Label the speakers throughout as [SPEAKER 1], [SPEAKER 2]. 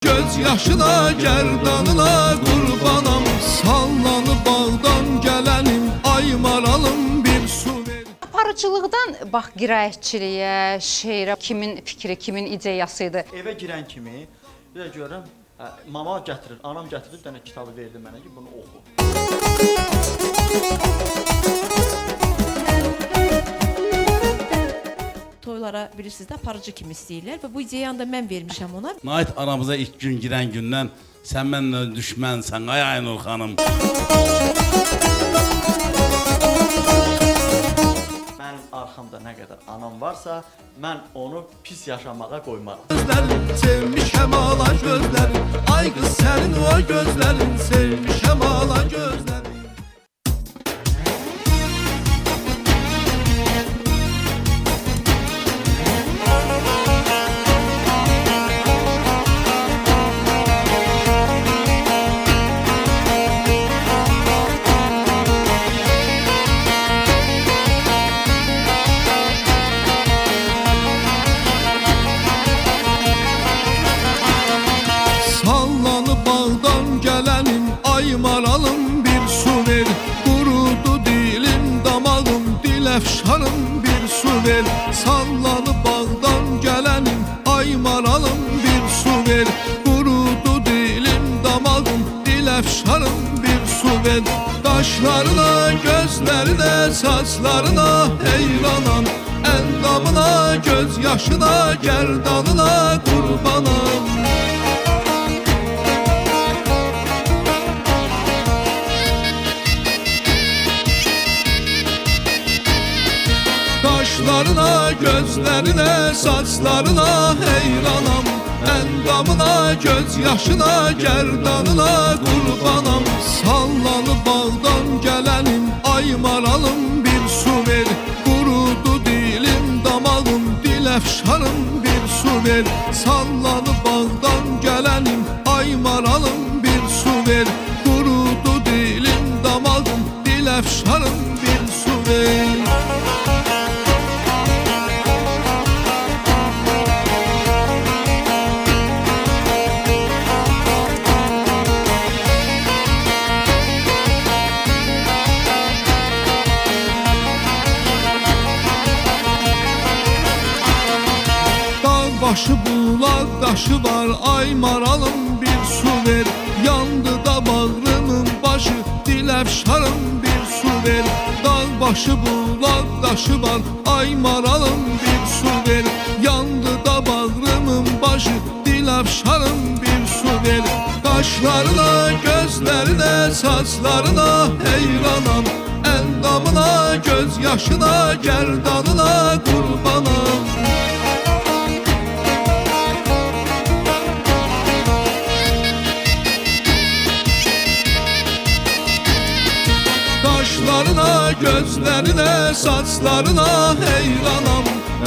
[SPEAKER 1] Göz yaşına, gerdanına kurbanam. Sallanıp bağdan gelenim, ay maralım bir su ver.
[SPEAKER 2] Aparıcılıqdan bax qiraətçiliyə, şeirə kimin fikri, kimin ideyasıydı?
[SPEAKER 3] Evə girən kimi bir də görürəm, mama gətirir, anam gətirir, bir dənə kitabı verdi mənə ki, bunu oxu.
[SPEAKER 4] Toylara bilirsiniz də aparıcı kimi istəyirlər və bu ideyanı da mən vermişəm ona.
[SPEAKER 5] Nəhayət aramıza ilk gün girən gündən sən mənlə düşmənsən, ay Aynur xanım.
[SPEAKER 3] Mənim arxamda nə qədər anam varsa, mən onu pis yaşamağa qoymaram.
[SPEAKER 1] Gözlərin sevmişəm ala gözlərin, ay qız sənin o gözlərin, sevmişəm ala gözlərin. Sallanıp bağdan gelenim, ay maralım bir su ver. Kurudu dilim damağım, dil efşarım bir su ver. Sallanıp bağdan gelenim, ay maralım bir su ver. Kurudu dilim damağım, dil efşarım bir su ver. Kaşlarına, gözlerine, saçlarına heyranam. Endamına, gözyaşına, gerdanına kurbanam. Kaşlarına, gözlerine, saçlarına heyranam. Endamına, gözyaşına, gerdanına kurbanam. Sallanıp bağdan gelenim, ay maralım bir su ver. Kurudu dilim damağım, dil efşarım bir su ver. Sallanıp bağdan gelenim, ay maralım bir su ver. Kurudu dilim damağım, dil efşarım bir su ver. Başı bulak daşı var, ay maralım bir su ver. Yandı da bağrımın başı, dil efşarım bir su ver. Dağ başı bulak daşı var, ay maralım bir su ver. Yandı da bağrımın başı, dil efşarım bir su ver. Kaşlarına, gözlerine, saçlarına heyranam. Endamına, gözyaşına, gerdanına kurbanam. Kaşlarına, gözlerine, saçlarına heyranam.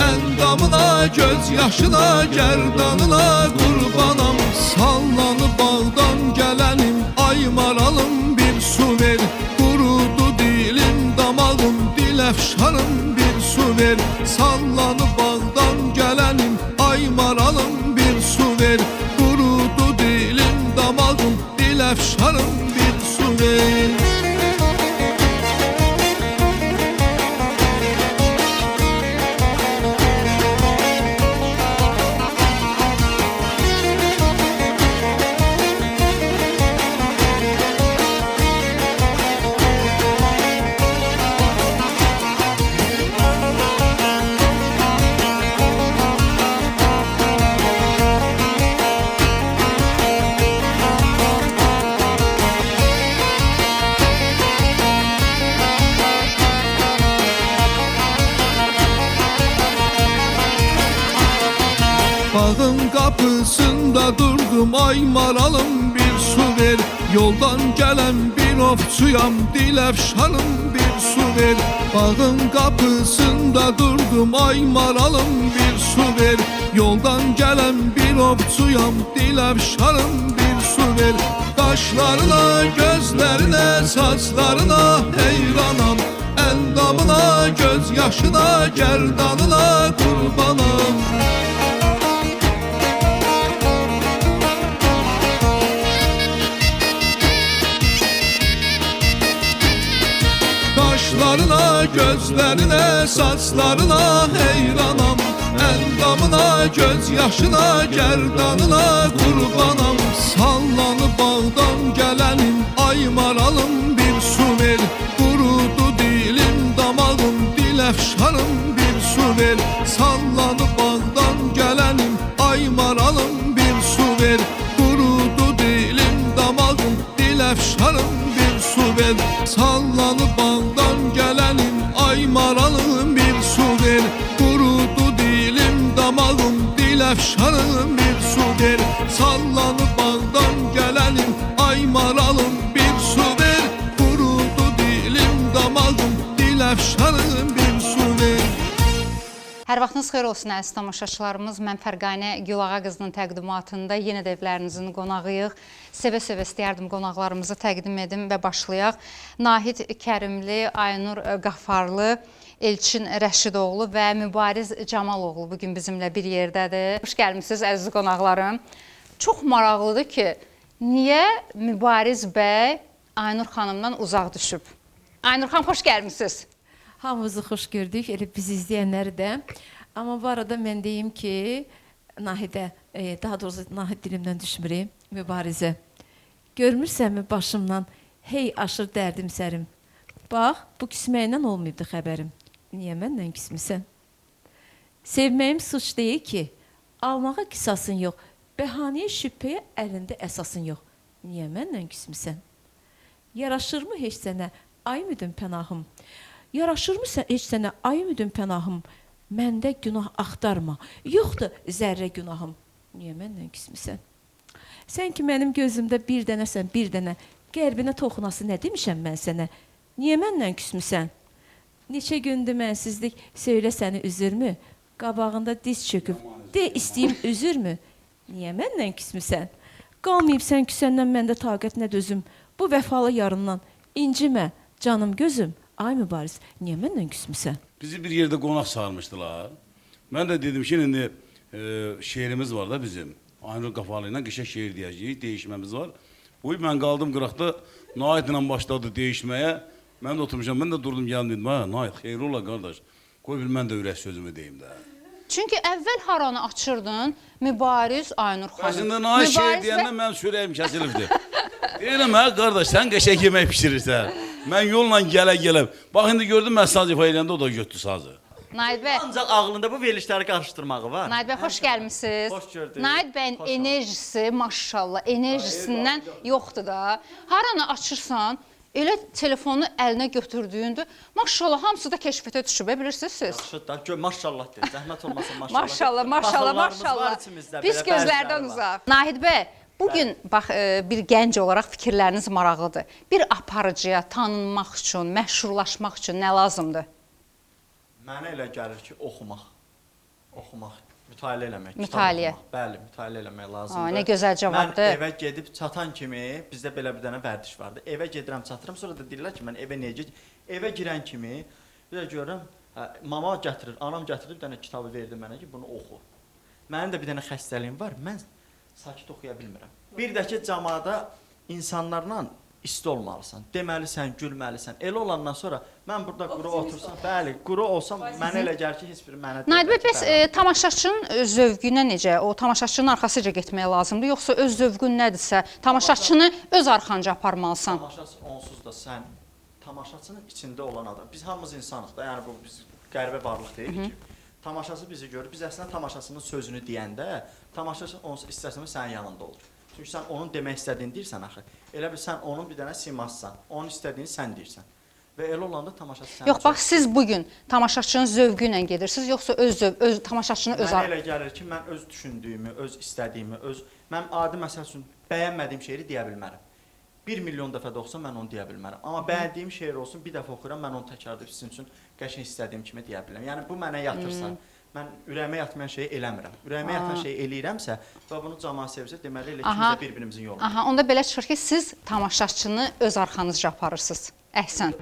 [SPEAKER 1] Endamına, gözyaşına, gerdanına kurbanam. Sallanıp bağdan gelenim, ay maralım bir su ver. Kurudu dilim damağım, dil efşarım bir su ver. Sallanıp bağdan gelenim, ay maralım bir su ver. Kurudu dilim damağım, dil efşarım bir su ver. Bağın kapısında durdum, ay maralım bir su ver. Yoldan gelen bir ofçuyam, dil efşarım bir su ver. Bağın kapısında durdum, ay maralım bir su ver. Yoldan gelen bir ofçuyam, dil efşarım bir su ver. Kaşlarına, gözlerine, saçlarına heyranam. Endamına, gözyaşına, gerdanına kurbanam. gözlerine, saçlarına heyranam. Endamına, göz yaşına, gerdanına kurbanam. Sallanıp bağdan gelenin ay maralım bir su ver. Kurudu dilim damağım, dil efşarım bir su ver. Sallanıp bağdan gelenin ay maralım bir su ver. Kurudu dilim damağım, dil efşarım bir su ver. Sallanıp bağdan gelenin ay maralım bir su ver. Kurudu dilim damağım, dil efşarım bir su ver. Sallanıp bağdan gelenin ay maralım bir su ver. Kurudu dilim damağım, dil efşarım bir su ver.
[SPEAKER 2] Hər vaxtınız xeyir olsun əziz tamaşaçılarımız. Mən Fərqanə Gülağa qızının təqdimatında yenə də evlərinizin qonağıyıq. Sevə-sevə istəyərdim qonaqlarımızı təqdim edim və başlayaq. Nahid Kərimli, Aynur Qafarlı, Elçin Rəşidoğlu və Mübariz Camaloğlu bugün bizimlə bir yerdədir. Xoş gəlmisiniz əziz qonaqlarım. Çox maraqlıdır ki, niyə Mübariz bəy Aynur xanımdan uzaq düşüb? Aynur xanım, xoş gəlmisiniz.
[SPEAKER 4] Hamımızı xoş gördük, elə bizi izləyənləri də. Amma bu arada mən deyim ki, Nahidə, daha doğrusu Nahid dilimdən düşmürəm, Mübarizə. Görmürsənmi başımdan, hey aşır dərdim sərim. Bax, bu küsməklə olmayıbdı xəbərim. Niyə məndən küsmüsən? Sevməyim suç deyil ki, almağa qisasın yox, bəhanəyə şübhəyə əlində əsasın yox. Niyə məndən küsmüsən? Yaraşırmı heç sənə, ay müdün pənahım? Yaraşırmı heç sənə, ay müdün pənahım? Məndə günah axtarma, yoxdur zərrə günahım. Niyə məndən küsmüsən? Sən ki mənim gözümdə bir dənəsən, bir dənə, qəlbinə toxunası nə demişəm mən sənə? Niyə məndən küsmüsən? Neçə gündür mənsizlik, söylə səni üzürmü? Qabağında diz çöküb, de istəyim üzürmü? Niyə məndən küsmüsən? Qalmayıb sən küsəndən məndə taqət nə dözüm? Bu vəfalı yarından incimə, canım gözüm. Ay Mübariz, niyə məndən küsmüsən?
[SPEAKER 5] Bizi bir yerdə qonaq çağırmışdılar. Mən də dedim ki, indi şeirimiz var da bizim. Aynur Qafarlı ilə qəşəng şeir deyəcəyik, değişməmiz var. Uy, mən qaldım qıraqda, Nahid ilə başladı değişməyə. Mən də oturmuşam, mən də durdum, gəldim dedim, ha, Nahid, xeyir ola qardaş. Qoy bil, mən də ürək sözümü deyim də.
[SPEAKER 2] Çünki əvvəl haranı açırdın, Mübariz Aynur xanım.
[SPEAKER 5] Əslində Nahid şeir deyəndə mən sürəyim kəsilibdir. Deyirəm, hə qardaş, sən qəşəng yemək pişirirsən. Mən yolla gələ-gələm. Bax, indi gördüm, mən saz ifa eləyəndə o da götdü sazı.
[SPEAKER 2] Naid bəy,
[SPEAKER 3] Ancaq ağlında bu verilişləri qarışdırmağı var.
[SPEAKER 2] Naid bəy, xoş gəlmisiniz.
[SPEAKER 3] Xoş gördük.
[SPEAKER 2] Naid bəyin enerjisi, maşallah, enerjisindən yoxdur da. Haranı açırsan, elə telefonu əlinə götürdüyündə, maşallah, hamısı da keşfətə düşüb, bilirsiniz siz?
[SPEAKER 3] Yaxşı da, maşallah deyil, zəhmət olmasın maşallah.
[SPEAKER 2] Maşallah, maşallah, maşallah. Pis gözlərdən uzaq. Naid bəy, bugün bax bir gənc olaraq fikirləriniz maraqlıdır. Bir aparıcıya tanınmaq üçün, məşhurlaşmaq üçün nə lazımdır?
[SPEAKER 3] Mənə elə gəlir ki, oxumaq, mütaliə eləmək,
[SPEAKER 2] Mütaliə.
[SPEAKER 3] kitab oxumaq. Bəli, mütaliə eləmək lazımdır.
[SPEAKER 2] Nə gözəl cavabdır.
[SPEAKER 3] Mən evə gedib çatan kimi, bizdə belə bir dənə vərdiş vardı. Evə gedirəm, çatıram, sonra da deyirlər ki, mən evə niyə gedirəm? Evə girən kimi, bir də görürəm, mama gətirir, anam gətirir, bir dənə kitabı verdi mənə ki, bunu oxu. Mənim də bir dənə xəstəliyim var, mən sakit oxuya bilmirəm. Bir də ki, camada insanlarla isti olmalısan, deməlisən, gülməlisən. Elə olandan sonra mən burada quru otursam, bəli, quru olsam, mənə elə gəlir ki, heç biri mənə deyil.
[SPEAKER 2] Naid bəy, bəs tamaşaçının zövqünə necə, o tamaşaçının arxasıca getmək lazımdır, yoxsa öz zövqün nədirsə, tamaşaçını öz arxanca aparmalısan?
[SPEAKER 3] Tamaşaçı onsuz da sən tamaşaçının içində olan adam. Biz hamımız insanıq da, yəni bu biz qəribə varlıq deyilik ki. Tamaşaçı bizi görür. Biz əslində tamaşaçının sözünü deyəndə, tamaşaçı onsuz istərsəmə sənin yanında olur. Çünki sən onun demək istədiyini deyirsən axı. Elə bil sən onun bir dənə simasısan. Onun istədiyini sən deyirsən. Və elə olanda tamaşaçı səni
[SPEAKER 2] Yox, bax, siz bugün tamaşaçının zövqü ilə gedirsiniz, yoxsa öz tamaşaçını öz
[SPEAKER 3] Mənə elə gəlir ki, mən öz düşündüyümü, öz istədiyimi, mən adi məsəl üçün bəyənmədiyim şeiri deyə bilmərəm. 1 milyon dəfə də olsa mən onu deyə bilmərəm. Amma bəyəndiyim şeir olsun, bir dəfə oxuyuram, mən onu təkrar edib sizin üçün qəşəng istədiyim kimi deyə bilərəm. Yəni bu mənə yatırsa, mən ürəyimə yatmayan şeyi eləmirəm. Ürəyimə yatan şeyi eləyirəmsə və bunu cəmaət sevirsə, deməli elə ikimiz də bir-birimizin yolunda.
[SPEAKER 2] Aha, onda belə çıxır ki, siz tamaşaçını öz arxanızca aparırsınız. Əhsən.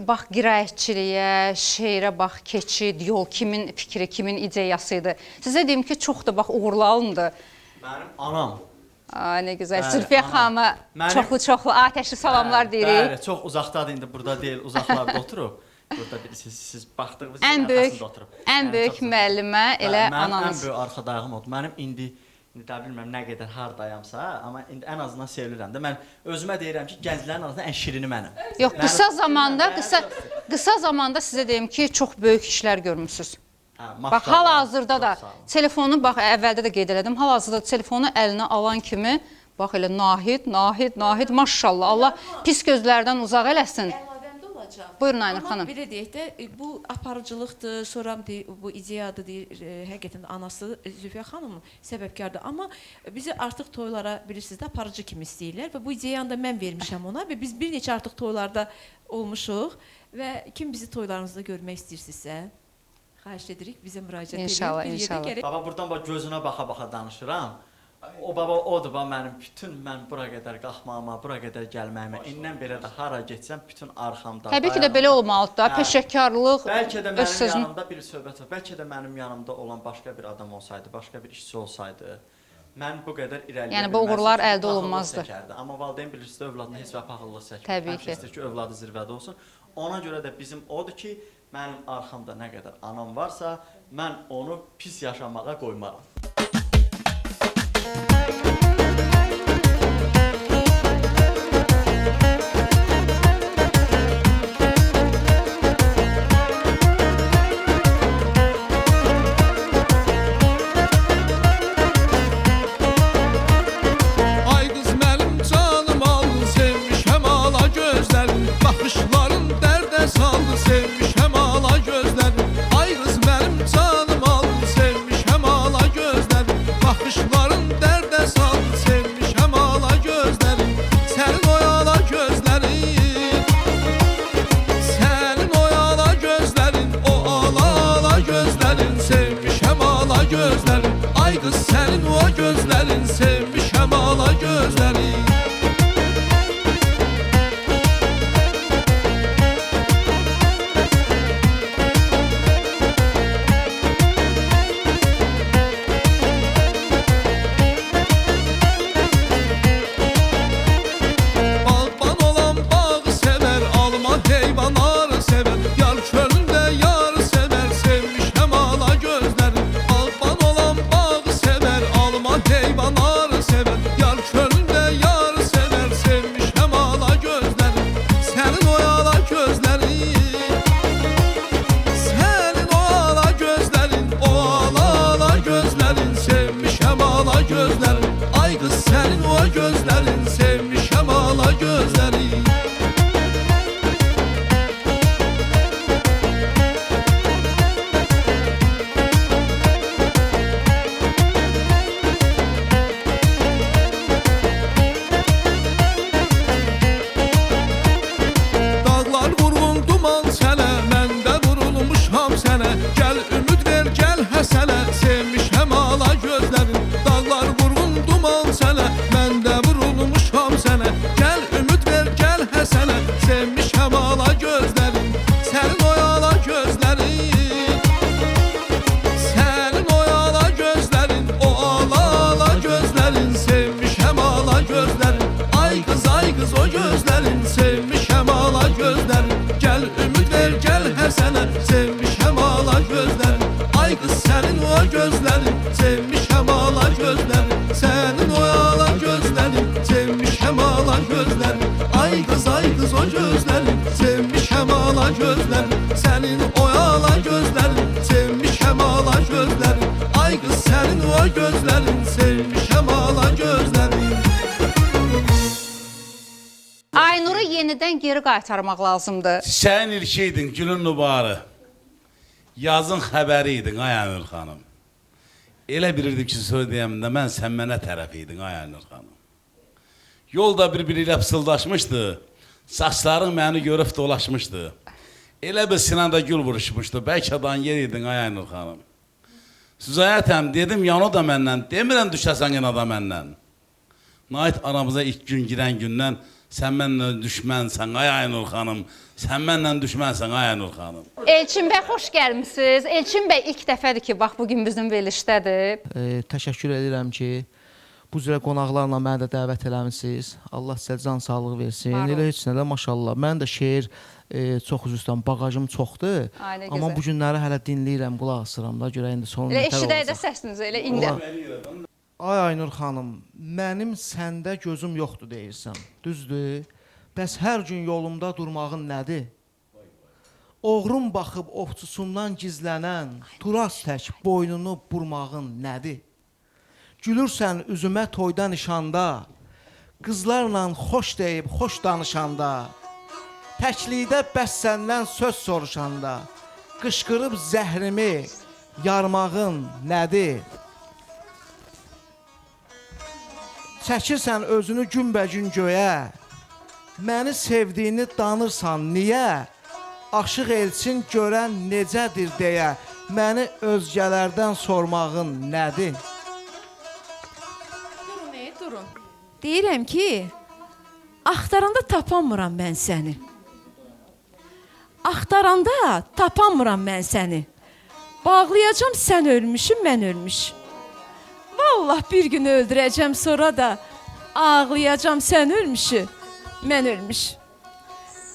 [SPEAKER 2] bax qiraətçiliyə, şeirə bax, keçid, yol kimin fikri, kimin ideyası idi. Sizə deyim ki, çox da bax uğurlu alındı.
[SPEAKER 3] Mənim anam.
[SPEAKER 2] Ay, nə gözəl.
[SPEAKER 3] Bəli,
[SPEAKER 2] Zülfiyə
[SPEAKER 3] anam.
[SPEAKER 2] xanıma
[SPEAKER 3] Mənim-
[SPEAKER 2] çoxlu atəşli salamlar deyirik.
[SPEAKER 3] Bəli, çox uzaqdadır indi, burada deyil, uzaqlarda oturub. Burada siz baxdığınız
[SPEAKER 2] Ən böyük,
[SPEAKER 3] arxasında oturub.
[SPEAKER 2] ən
[SPEAKER 3] Yəni,
[SPEAKER 2] böyük
[SPEAKER 3] çox-
[SPEAKER 2] müəllimə elə
[SPEAKER 3] Bəli, mənim
[SPEAKER 2] ananız.
[SPEAKER 3] ən böyük arxa dayağım oldu. Mənim indi də bilmirəm nə qədər hardayamsa, amma indi ən azından sevilirəm də. Mən özümə deyirəm ki, gənclərin arasında ən şirini mənəm.
[SPEAKER 2] Yox,
[SPEAKER 3] Mənim-
[SPEAKER 2] qısa zamanda,
[SPEAKER 3] Mənim-
[SPEAKER 2] qısa zamanda sizə deyim ki, çox böyük işlər görmüsünüz.
[SPEAKER 3] Hə,
[SPEAKER 2] Bax,
[SPEAKER 3] maşallah,
[SPEAKER 2] hal-hazırda da
[SPEAKER 3] çox sağ olun.
[SPEAKER 2] telefonu bax əvvəldə də qeyd elədim. Hal-hazırda telefonu əlinə alan kimi bax elə Nahid, maşallah. Allah pis gözlərdən uzaq eləsin.
[SPEAKER 4] Əlavəmdə olacaq.
[SPEAKER 2] Buyurun Aynur
[SPEAKER 4] Amma
[SPEAKER 2] xanım.
[SPEAKER 4] belə deyək də, bu aparıcılıqdır, sonra bu ideyadır, həqiqətən anası Zülfiyə xanımın səbəbkardır. Amma bizi artıq toylara bilirsiniz də aparıcı kimi istəyirlər və bu ideyanı da mən vermişəm ona və biz bir neçə artıq toylarda olmuşuq və kim bizi toylarımızda görmək istəyirsinizsə, xahiş edirik bizə müraciət edin.
[SPEAKER 2] İnşallah,
[SPEAKER 4] Bir yerdə
[SPEAKER 2] inşallah.
[SPEAKER 4] gəlib-
[SPEAKER 3] Baba buradan bax gözünə baxa-baxa danışıram. O baba odur bax mənim bütün mən bura qədər qalxmağıma, bura qədər gəlməyimə, indən belə də hara getsəm bütün arxamda.
[SPEAKER 2] Təbii ki də
[SPEAKER 3] dayanır.
[SPEAKER 2] belə olmalıdır da.
[SPEAKER 3] Hə.
[SPEAKER 2] Peşəkarlıq,
[SPEAKER 3] Bəlkə də
[SPEAKER 2] öz
[SPEAKER 3] mənim
[SPEAKER 2] sözün.
[SPEAKER 3] yanımda bir söhbət var. Bəlkə də mənim yanımda olan başqa bir adam olsaydı, başqa bir işçi olsaydı, mən bu qədər irəliləyə
[SPEAKER 2] Yəni bu
[SPEAKER 3] bilməzdim,
[SPEAKER 2] uğurlar
[SPEAKER 3] çünki
[SPEAKER 2] əldə
[SPEAKER 3] paxıllıq
[SPEAKER 2] olunmazdı.
[SPEAKER 3] çəkərdi. Amma valideyn bilirsiniz, övladına heç vaxt paxıllıq çəkmir.
[SPEAKER 2] Təbii
[SPEAKER 3] Həmişə
[SPEAKER 2] ki.
[SPEAKER 3] istəyir ki, övladı zirvədə olsun. Ona görə də bizim odur ki, mənim arxamda nə qədər anam varsa, mən onu pis yaşamağa qoymaram.
[SPEAKER 1] Ay qız mənim canım aldı, sevmişəm ala gözlərin. Baxışların dərdə saldı, sevmişəm ala gözlərin. Ay qız mənim canım aldı, sevmişəm ala gözlərin. Baxışların dərdə saldı, sevmişəm ala gözlərin. Sənin o ala gözlərin, sənin o ala gözlərin, o ala gözlərin, sevmişəm ala gözlərin. Ay qız sənin o gözlərin, sevmişəm ala gözlərin. Bağban olan bağı sever, alma heyvanları sever. Yar çölündə yarı sever, sevmişəm ala gözlərin. Bağban olan bağı sever, alma heyvanları sever. Yar çölündə yarı sever, sevmişəm ala gözlərin. Sənin o ala gözlərin, sənin o ala gözlərin, o ala gözlərin, sevmişəm ala gözlərin. Ay qız sənin o gözlərin, sevmişəm ala gözlərin. Dağlar vurğun duman sənə, mən də vurulmuşam sənə. Gəl ümid ver, gəl həsənə, sevmişəm ala gözlərin. Dağlar vurğun duman sənə, mən də vurulmuşam sənə. Gəl ümid ver, gəl həsənə, sevmişəm ala gözlərin. Sənin o ala gözlərin, sənin o ala gözlərin, o ala gözlərin, sevmişəm ala gözlərin. Ay qız o gözlərin, sevmişəm ala gözlərin. Gəl ümid ver, gəl həsənə, sevmişəm ala gözlərin. Ay qız sənin o gözlərin, sevmişəm ala gözlərin. Sənin o ala gözlərin, sevmişəm ala gözlərin. Ay qız o gözlərin, sevmişəm ala gözlərin. Sənin o ala gözlərin, sevmişəm ala gözlərin. Ay qız sənin o gözlərin, sevmişəm ala gözlərin.
[SPEAKER 2] Aynuru yenidən geri qaytarmaq lazımdır.
[SPEAKER 5] Sən ilkiydin, günün nübarı. Yazın xəbəri idin, ay Aynur xanım. Elə bilirdim ki, söz deyəmdə mən sən mənə tərəf idin, ay Aynur xanım. Yolda bir-biri ilə pısıldaşmışdı, saçların məni görüb dolaşmışdı. Elə bir sinanda gül vuruşmuşdu, bəlkə dan yer idin, ay Aynur xanım. Süzayətəm, dedim, yan o da məndən, demirəm düşəsən yana da məndən. Nait aramıza ilk gün girən gündən Sən mənlə düşmənsən, ay Aynur xanım. Sən mənlə düşmənsən, ay Aynur xanım.
[SPEAKER 2] Elçin bəy, xoş gəlmisiniz. Elçin bəy ilk dəfədir ki, bax, bugün bizim verilişdədir.
[SPEAKER 6] Təşəkkür edirəm ki, bu cürə qonaqlarla məni də dəvət eləmisiniz. Allah sizə can sağlığı versin.
[SPEAKER 2] Var olun.
[SPEAKER 6] Elə heç nə də maşallah. Mən də şeir çox üzr istəyirəm, bağajım çoxdur.
[SPEAKER 2] Ailə
[SPEAKER 6] Amma
[SPEAKER 2] gözəl.
[SPEAKER 6] bu günləri hələ dinləyirəm, qulaq asıram da, görə indi sonu
[SPEAKER 2] Elə
[SPEAKER 6] nətər
[SPEAKER 2] eşidək də
[SPEAKER 6] olacaq.
[SPEAKER 2] səsinizi, elə indi.
[SPEAKER 6] Ay Aynur xanım, mənim səndə gözüm yoxdur deyirsən. Düzdür? Bəs hər gün yolumda durmağın nədir? Oğrun baxıb ovçusundan gizlənən, turas tək boynunu burmağın nədir? Gülürsən üzümə toyda nişanda, qızlarla xoş deyib, xoş danışanda, təklikdə bəs səndən söz soruşanda, qışqırıb zəhrimi yarmağın nədir? Çəkirsən özünü günbəgün göyə, məni sevdiyini danırsan niyə? Aşıq elçin görən necədir deyə, məni özgələrdən sormağın nədir?
[SPEAKER 4] Durun. Deyirəm ki, axtaranda tapanmıram mən səni. Axtaranda tapanmıram mən səni. Bağlayacam sən ölmüşüm, mən ölmüş. Vallah bir gün öldürəcəm, sonra da ağlayacam sən ölmüşü, mən ölmüş.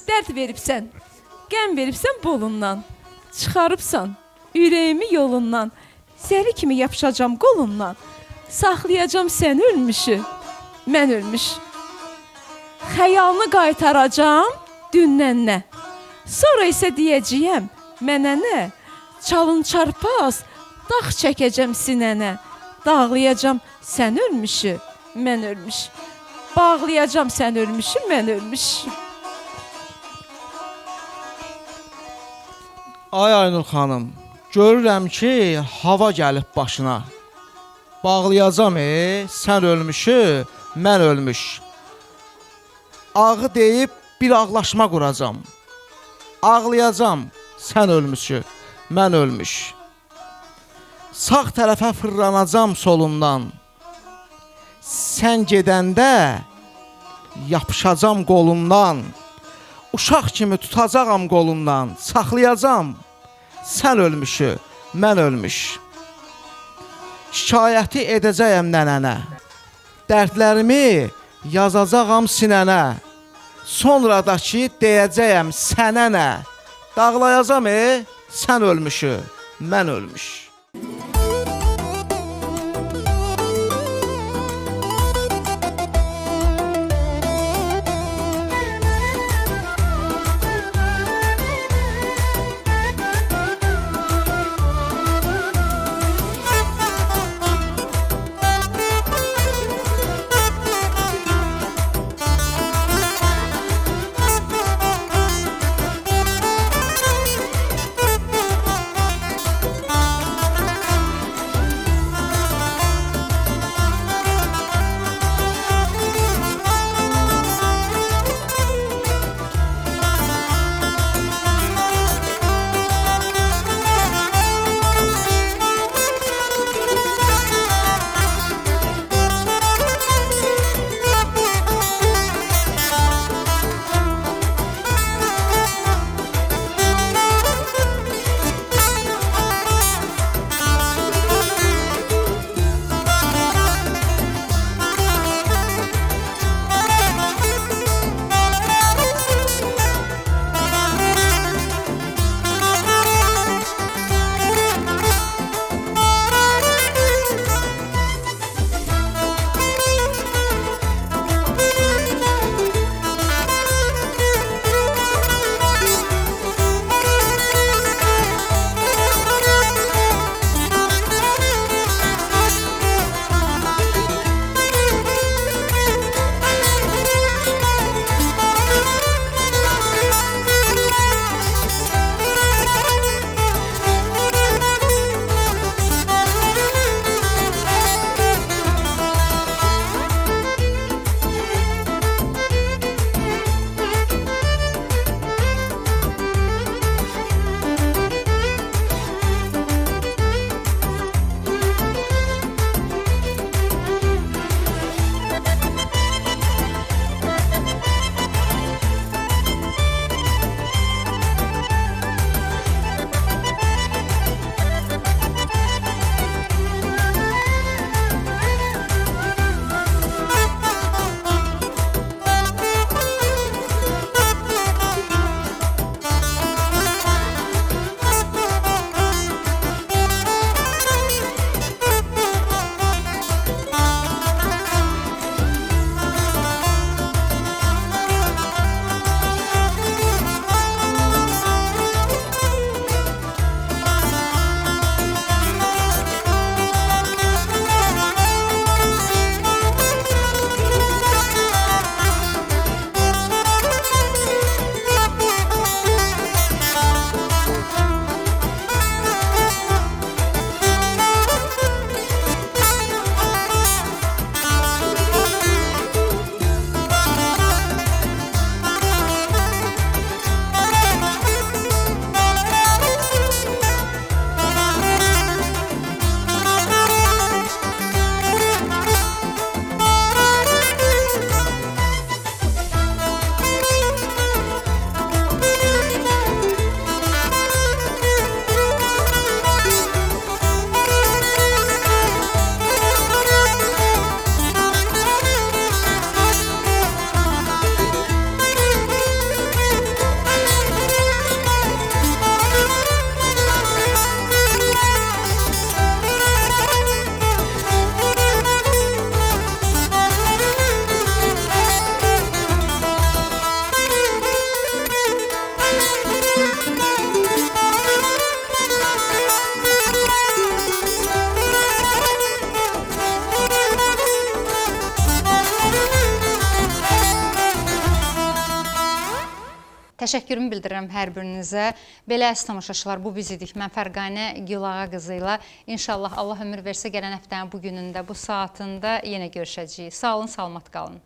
[SPEAKER 4] Dərd veribsən, qəm veribsən bolundan, çıxarıbsan ürəyimi yolundan, zəri kimi yapışacam qolundan, saxlayacam sən ölmüşü, mən ölmüş. Xəyalını qaytaracam dündən nə, sonra isə deyəcəyəm mənə nə, çalın çarpaz, dağ çəkəcəm sinənə, dağlayacam sən ölmüşü, mən ölmüş. Bağlayacam sən ölmüşü, mən ölmüş.
[SPEAKER 6] Ay Aynur xanım, görürəm ki, hava gəlib başına. Bağlayacam sən ölmüşü, mən ölmüş. Ağı deyib bir ağlaşma quracam. Ağlayacam sən ölmüşü, mən ölmüş. Sağ tərəfə fırlanacam solundan. Sən gedəndə yapışacam qolundan. Uşaq kimi tutacağam qolundan. Saxlayacam sən ölmüşü, mən ölmüş. Şikayəti edəcəyəm nənənə. Dərdlərimi yazacağam sinənə. Sonra da ki deyəcəyəm sənə nə. Dağlayacam sən ölmüşü, mən ölmüş.
[SPEAKER 2] Təşəkkürümü bildirirəm hər birinizə. Belə əziz tamaşaçılar, bu biz idik. Mən Fərqanə Gülağa qızı ilə. İnşallah Allah ömür versə gələn həftənin bu günündə, bu saatında yenə görüşəcəyik. Sağ olun, salamat qalın.